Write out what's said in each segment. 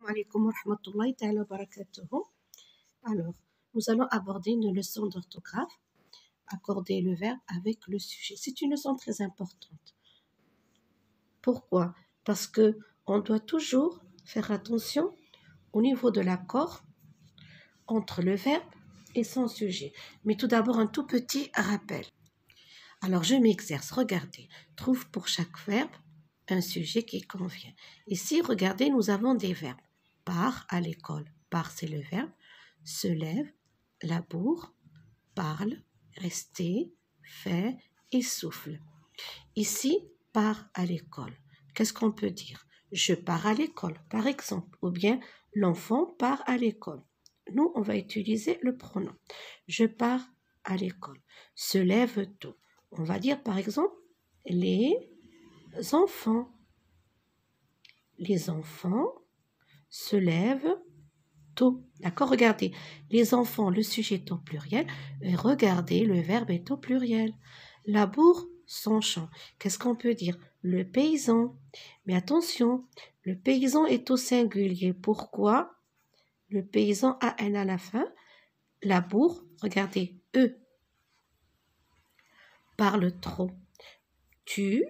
alaikum wa rahmatullahi ta'ala wa barakatuhu. Alors, nous allons aborder une leçon d'orthographe, accorder le verbe avec le sujet. C'est une leçon très importante. Pourquoi? Parce que on doit toujours faire attention au niveau de l'accord entre le verbe et son sujet. Mais tout d'abord, un tout petit rappel. Alors, je m'exerce. Regardez. Trouve pour chaque verbe un sujet qui convient. Ici, regardez, nous avons des verbes. Part à l'école. Part, c'est le verbe. Se lève, laboure, parle, rester, fait et souffle. Ici, part à l'école. Qu'est-ce qu'on peut dire? Je pars à l'école, par exemple. Ou bien, l'enfant part à l'école. Nous, on va utiliser le pronom. Je pars à l'école. Se lève tôt. On va dire, par exemple, les enfants. Les enfants se lèvent tôt. D'accord? Regardez, les enfants, le sujet est au pluriel. Et regardez, le verbe est au pluriel. Laboure son champ. Qu'est-ce qu'on peut dire? Le paysan. Mais attention, le paysan est au singulier. Pourquoi? Le paysan a un à la fin. Laboure, regardez, eux. Parle trop. Tu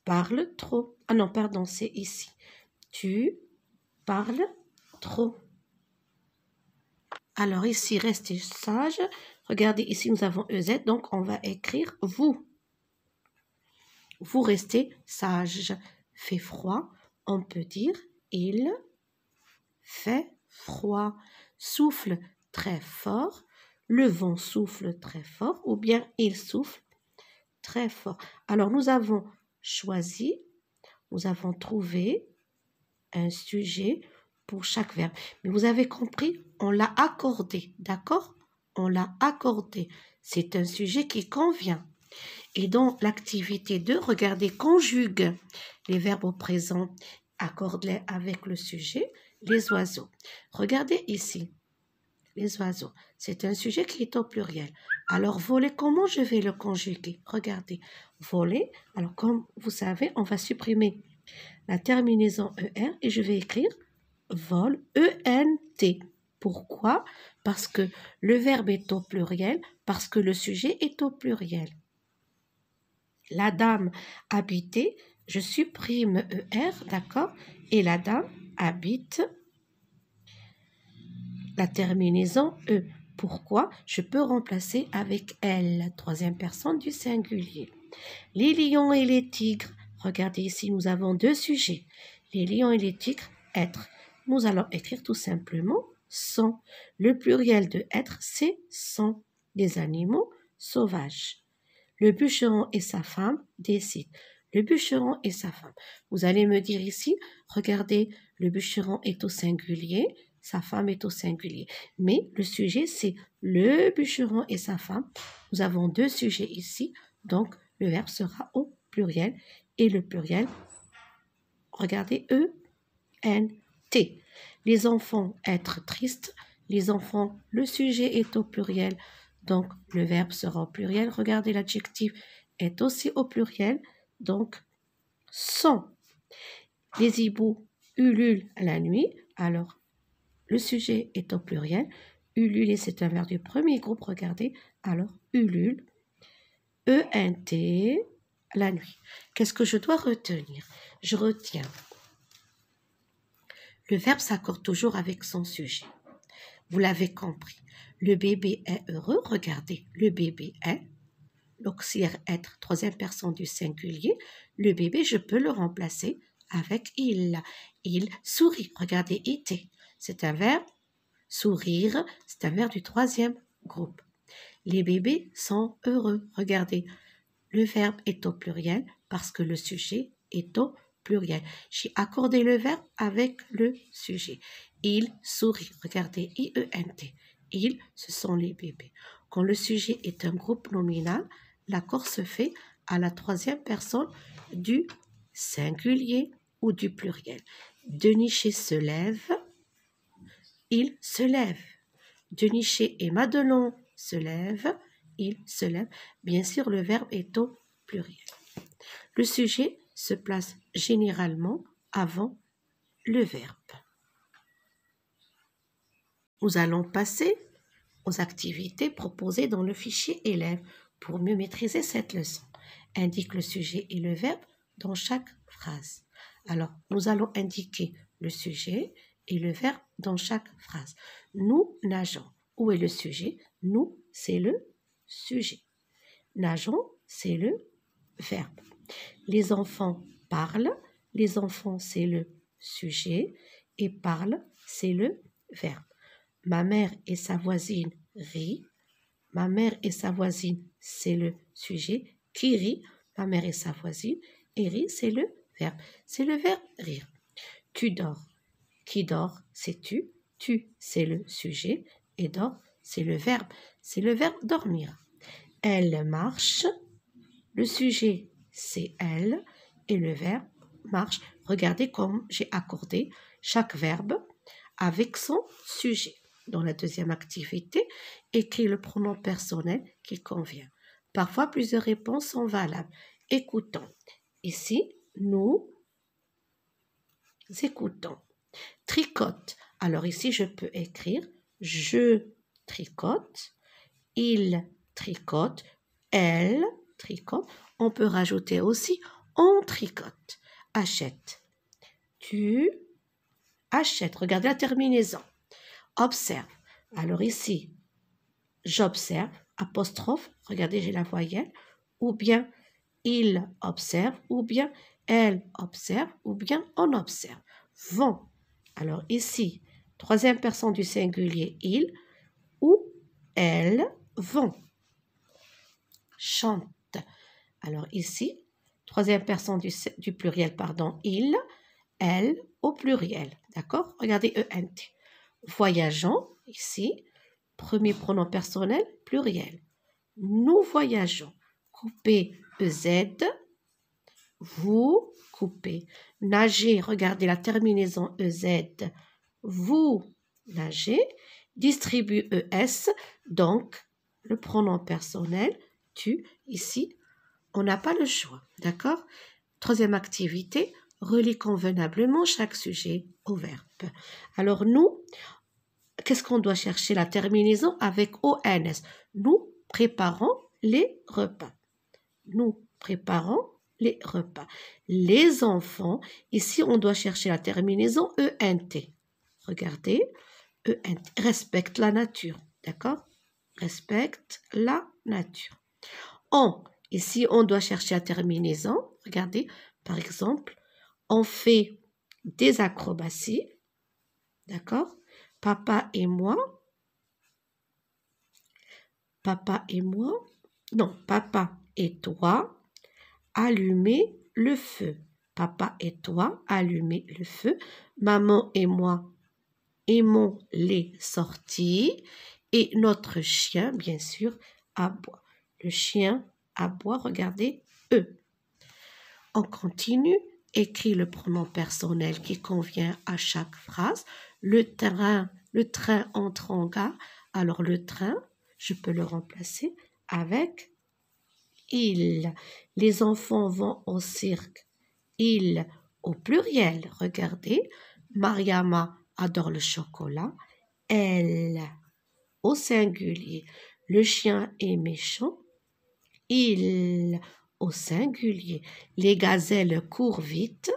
parles trop. Ah non, pardon, c'est ici. Tu parles trop. Alors ici, restez sage. Regardez, ici, nous avons EZ, donc on va écrire vous. Vous restez sage. Fait froid, on peut dire il fait froid. Souffle très fort. Le vent souffle très fort ou bien il souffle très fort. Alors nous avons choisi, nous avons trouvé un sujet pour chaque verbe. Mais vous avez compris, on l'a accordé, d'accord? On l'a accordé. C'est un sujet qui convient. Et dans l'activité 2, regardez, conjugue les verbes au présent, accorde-les avec le sujet, les oiseaux. Regardez ici, les oiseaux. C'est un sujet qui est au pluriel. Alors, voler, comment je vais le conjuguer? Regardez, voler, alors comme vous savez, on va supprimer la terminaison ER et je vais écrire vol, E-N-T. Pourquoi? Parce que le verbe est au pluriel, parce que le sujet est au pluriel. La dame habitait, je supprime ER, d'accord? Et la dame habite la terminaison E. Pourquoi? Je peux remplacer avec elle, troisième personne du singulier. Les lions et les tigres. Regardez ici, nous avons deux sujets. Les lions et les tigres, être. Nous allons écrire tout simplement sont. Le pluriel de être, c'est sont. Les animaux sauvages. Le bûcheron et sa femme décident. Le bûcheron et sa femme. Vous allez me dire ici, regardez, le bûcheron est au singulier, sa femme est au singulier. Mais le sujet, c'est le bûcheron et sa femme. Nous avons deux sujets ici, donc le verbe sera au pluriel. Et le pluriel, regardez, E-N-T. Les enfants, être triste. Les enfants, le sujet est au pluriel. Donc, le verbe sera au pluriel. Regardez, l'adjectif est aussi au pluriel. Donc, sont. Les hiboux ululent la nuit. Alors, le sujet est au pluriel. Ululer, c'est un verbe du premier groupe. Regardez. Alors, ulule. E-N-T, la nuit. Qu'est-ce que je dois retenir? Je retiens. Le verbe s'accorde toujours avec son sujet. Vous l'avez compris. Le bébé est heureux. Regardez, le bébé est. L'auxiliaire être, troisième personne du singulier. Le bébé, je peux le remplacer avec il. Il sourit. Regardez, it. C'est un verbe. Sourire, c'est un verbe du troisième groupe. Les bébés sont heureux. Regardez, le verbe est au pluriel parce que le sujet est au pluriel. J'ai accordé le verbe avec le sujet. Il sourit. Regardez, I-E-N-T. Il, ce sont les bébés. Quand le sujet est un groupe nominal, l'accord se fait à la troisième personne du singulier ou du pluriel. Deniché se lève. Il se lève. Deniché et Madelon se lèvent. Il se lève. Bien sûr, le verbe est au pluriel. Le sujet se place généralement avant le verbe. Nous allons passer aux activités proposées dans le fichier élève pour mieux maîtriser cette leçon. Indique le sujet et le verbe dans chaque phrase. Alors, nous allons indiquer le sujet et le verbe dans chaque phrase. Nous nageons. Où est le sujet? Nous, c'est le sujet. Nageons, c'est le verbe. Les enfants parlent. Les enfants, c'est le sujet. Et parlent, c'est le verbe. Ma mère et sa voisine rient. Ma mère et sa voisine, c'est le sujet. Qui rit? Ma mère et sa voisine. Et rit, c'est le verbe. C'est le verbe rire. Tu dors. Qui dort? C'est tu. Tu, c'est le sujet. Et dort, c'est le verbe. C'est le verbe dormir. Elle marche. Le sujet, c'est elle. Et le verbe marche. Regardez comme j'ai accordé chaque verbe avec son sujet. Dans la deuxième activité, écris le pronom personnel qui convient. Parfois, plusieurs réponses sont valables. Écoutons. Ici, nous écoutons. Tricote. Alors ici, je peux écrire je tricote, il tricote, elle tricote. On peut rajouter aussi on tricote. Achète. Tu achètes. Regardez la terminaison. Observe. Alors ici, j'observe, apostrophe, regardez, j'ai la voyelle, ou bien il observe, ou bien elle observe, ou bien on observe. Vont. Alors ici, troisième personne du singulier, il ou elle vont. Chante. Alors ici, troisième personne du pluriel, pardon, il, elle au pluriel. D'accord? Regardez ENT. Voyageons, ici, premier pronom personnel, pluriel. Nous voyageons. Coupez EZ, vous coupez. Nager, regardez la terminaison EZ, vous nagez. Distribue ES, donc le pronom personnel, tu, ici, on n'a pas le choix, d'accord? Troisième activité, relie convenablement chaque sujet au verbe. Alors nous, qu'est-ce qu'on doit chercher? La terminaison avec ONS. Nous préparons les repas. Nous préparons les repas. Les enfants, ici on doit chercher la terminaison ENT. Regardez, ENT, respecte la nature, d'accord? Respecte la nature. On, ici on doit chercher la terminaison. Regardez, par exemple, on fait des acrobaties, d'accord? Papa et moi, non, papa et toi, allumez le feu. Papa et toi, allumez le feu. Maman et moi, aimons les sorties. Et notre chien, bien sûr, aboie. Le chien aboie, regardez, eux. On continue, écrit le pronom personnel qui convient à chaque phrase. Le train entre en gare. Alors le train, je peux le remplacer avec il. Les enfants vont au cirque. Il au pluriel. Regardez, Mariama adore le chocolat. Elle au singulier. Le chien est méchant. Il au singulier. Les gazelles courent vite.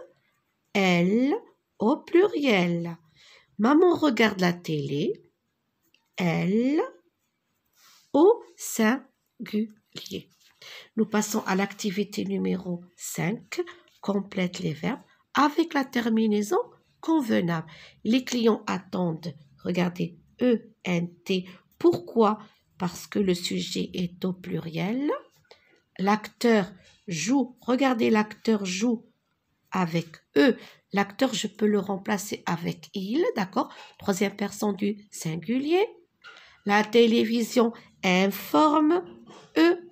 Elle au pluriel. Maman regarde la télé. Elle au singulier. Nous passons à l'activité numéro 5. Complète les verbes avec la terminaison convenable. Les clients attendent. Regardez, ENT. Pourquoi? Parce que le sujet est au pluriel. L'acteur joue. Regardez, l'acteur joue avec eux. L'acteur, je peux le remplacer avec il, d'accord? Troisième personne du singulier. La télévision informe eux.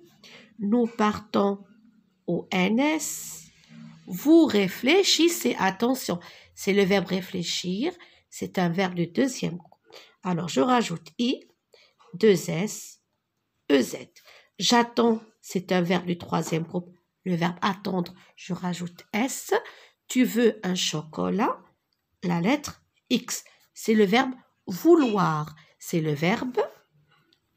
Nous partons au NS. Vous réfléchissez. Attention, c'est le verbe réfléchir. C'est un verbe du deuxième groupe. Alors, je rajoute I, 2S, EZ. J'attends, c'est un verbe du troisième groupe. Le verbe attendre, je rajoute S. Tu veux un chocolat? La lettre X. C'est le verbe Vouloir, c'est le verbe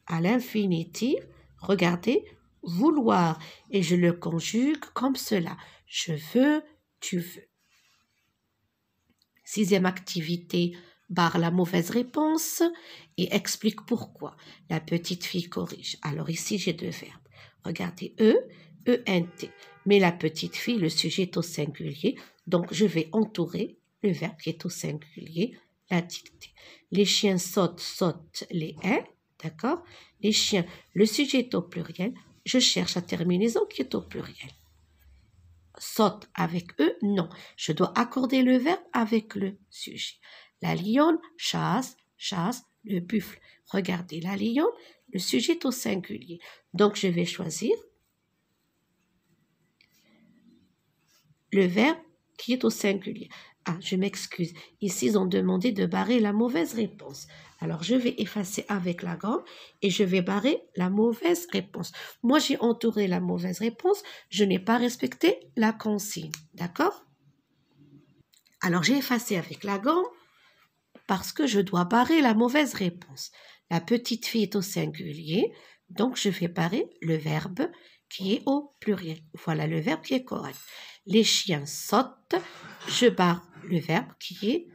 à l'infinitif. Regardez, vouloir. Et je le conjugue comme cela. Je veux, tu veux. 6e activité, barre la mauvaise réponse et explique pourquoi. La petite fille corrige. Alors ici, j'ai 2 verbes. Regardez, ENT. Mais la petite fille, le sujet est au singulier. Donc, je vais entourer le verbe qui est au singulier, la dictée. Les chiens sautent les haies. D'accord? Les chiens, le sujet est au pluriel. Je cherche la terminaison qui est au pluriel. Saute avec eux, non. Je dois accorder le verbe avec le sujet. La lionne chasse le buffle. Regardez, la lionne, le sujet est au singulier. Donc, je vais choisir le verbe qui est au singulier. Ah, je m'excuse. Ici, ils ont demandé de barrer la mauvaise réponse. Alors, je vais effacer avec la gomme et je vais barrer la mauvaise réponse. Moi, j'ai entouré la mauvaise réponse. Je n'ai pas respecté la consigne. D'accord? Alors, j'ai effacé avec la gomme parce que je dois barrer la mauvaise réponse. La petite fille est au singulier, donc je vais barrer le verbe qui est au pluriel. Voilà le verbe qui est correct. Les chiens sautent, je barre le verbe qui est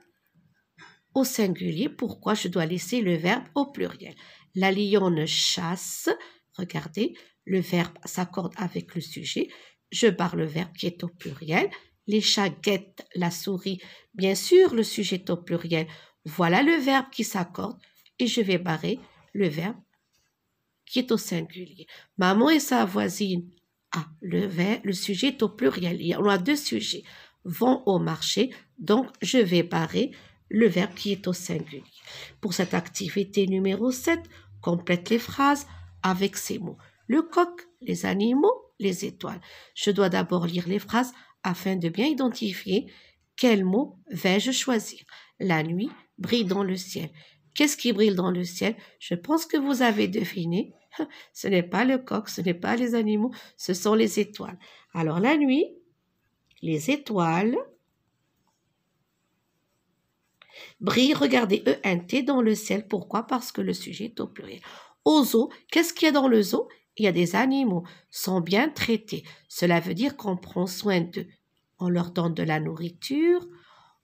au singulier. Pourquoi je dois laisser le verbe au pluriel? La lionne chasse, regardez, le verbe s'accorde avec le sujet. Je barre le verbe qui est au pluriel. Les chats guettent la souris. Bien sûr, le sujet est au pluriel. Voilà le verbe qui s'accorde et je vais barrer le verbe qui est au singulier. Maman et sa voisine. Ah, le sujet est au pluriel. Il y a 2 sujets. Vont au marché. Donc, je vais barrer le verbe qui est au singulier. Pour cette activité numéro 7, complète les phrases avec ces mots. Le coq, les animaux, les étoiles. Je dois d'abord lire les phrases afin de bien identifier quel mot vais-je choisir. La nuit brille dans le ciel. Qu'est-ce qui brille dans le ciel? Je pense que vous avez deviné. Ce n'est pas le coq, ce n'est pas les animaux, ce sont les étoiles. Alors la nuit, les étoiles brillent, regardez, ENT dans le ciel. Pourquoi? Parce que le sujet est au pluriel. Au zoo, qu'est-ce qu'il y a dans le zoo? Il y a des animaux, sont bien traités. Cela veut dire qu'on prend soin d'eux. On leur donne de la nourriture,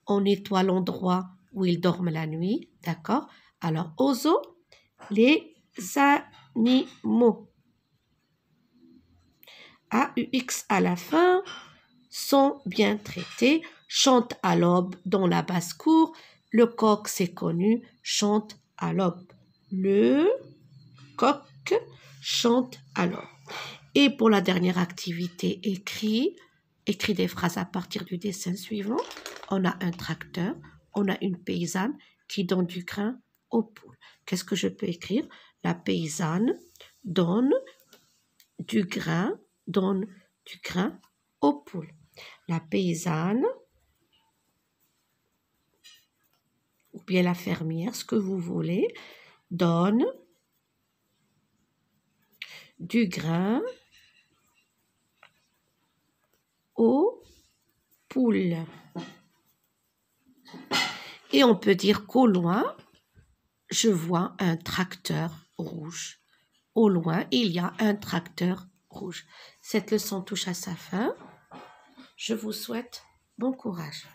on nettoie l'endroit où ils dorment la nuit, d'accord? Alors, au zoo, les animaux, AUX à la fin, sont bien traités, chantent à l'aube dans la basse-cour. Le coq, c'est connu, chante à l'aube. Le coq chante à l'aube. Et pour la dernière activité, écrit des phrases à partir du dessin suivant. On a un tracteur, on a une paysanne qui donne du grain aux poules. Qu'est-ce que je peux écrire? La paysanne donne du grain aux poules. La paysanne ou bien la fermière, ce que vous voulez, donne du grain aux poules. Et on peut dire qu'au loin, je vois un tracteur rouge. Au loin, il y a un tracteur rouge. Cette leçon touche à sa fin. Je vous souhaite bon courage.